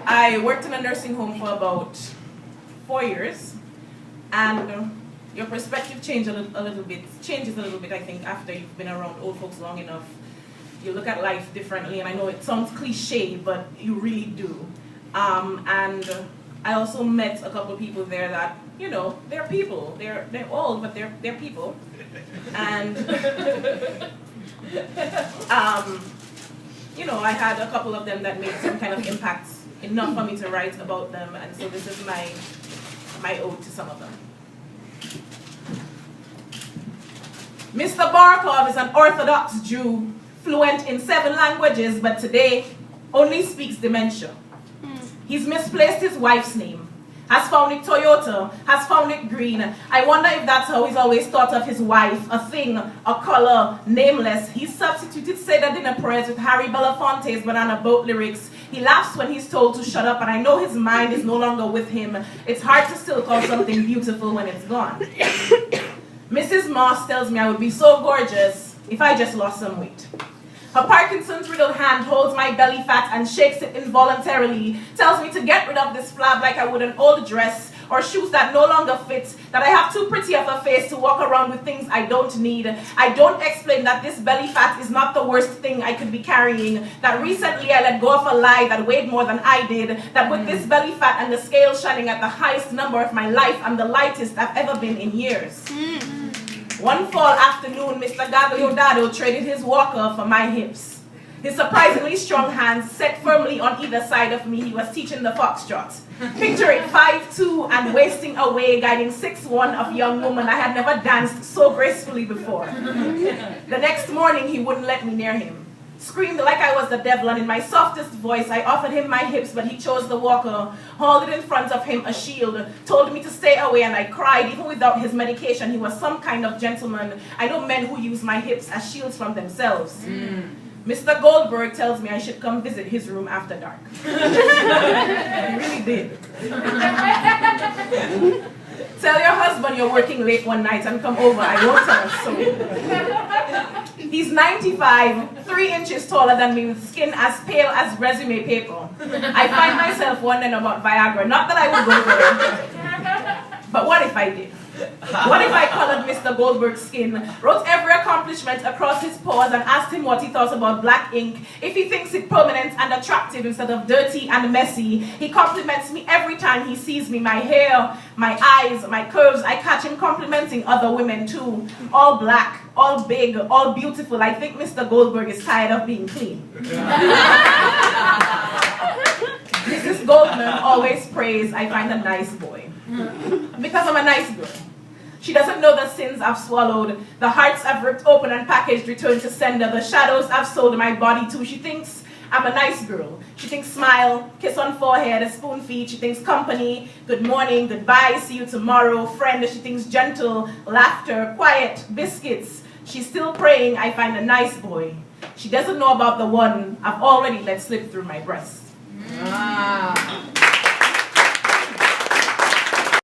I worked in a nursing home for about 4 years, and your perspective changes a little bit, I think, after you've been around old folks long enough. You look at life differently, and I know it sounds cliche, but you really do. And I also met a couple of people there that, you know, they're people. They're old, but they're people. And you know, I had a couple of them that made some kind of impact, enough for me to write about them, and so this is my ode to some of them. Mr. Barkov is an Orthodox Jew, fluent in 7 languages, but today only speaks dementia. He's misplaced his wife's name, has found it Toyota, has found it green. I wonder if that's how he's always thought of his wife, a thing, a color, nameless. He substituted Say the Dinner Prayers with Harry Belafonte's Banana Boat lyrics. He laughs when he's told to shut up, and I know his mind is no longer with him. It's hard to still call something beautiful when it's gone. Mrs. Moss tells me I would be so gorgeous if I just lost some weight. Her Parkinson's riddled hand holds my belly fat and shakes it involuntarily, tells me to get rid of this flab like I would an old dress or shoes that no longer fit, that I have too pretty of a face to walk around with things I don't need. I don't explain that this belly fat is not the worst thing I could be carrying, that recently I let go of a lie that weighed more than I did, that with this belly fat and the scale shining at the highest number of my life, I'm the lightest I've ever been in years. One fall afternoon, Mr. Gagliodado traded his walker for my hips. His surprisingly strong hands set firmly on either side of me, he was teaching the foxtrot. Picture it, 5'2" and wasting away, guiding 6'1" of young woman. I had never danced so gracefully before. The next morning, he wouldn't let me near him. Screamed like I was the devil, and in my softest voice, I offered him my hips, but he chose the walker, hauled it in front of him, a shield, told me to stay away, and I cried. Even without his medication, he was some kind of gentleman. I know men who use my hips as shields from themselves. Mr. Goldberg tells me I should come visit his room after dark. He really did. Tell your husband you're working late one night and come over. I won't tell a soul. He's 95, 3 inches taller than me, with skin as pale as resume paper. I find myself wondering about Viagra. Not that I would go there, but what if I did? What if I colored Mr. Goldberg's skin, wrote every accomplishment across his paws, and asked him what he thought about black ink, if he thinks it permanent and attractive instead of dirty and messy? He compliments me every time he sees me, my hair, my eyes, my curves. I catch him complimenting other women too. All black, all big, all beautiful. I think Mr. Goldberg is tired of being clean. Mrs. Goldman always prays I find a nice boy. Because I'm a nice girl. She doesn't know the sins I've swallowed, the hearts I've ripped open and packaged, returned to sender, the shadows I've sold my body to. She thinks I'm a nice girl. She thinks smile, kiss on forehead, a spoon feed. She thinks company, good morning, goodbye, see you tomorrow, friend. She thinks gentle, laughter, quiet, biscuits. She's still praying I find a nice boy. She doesn't know about the one I've already let slip through my breast.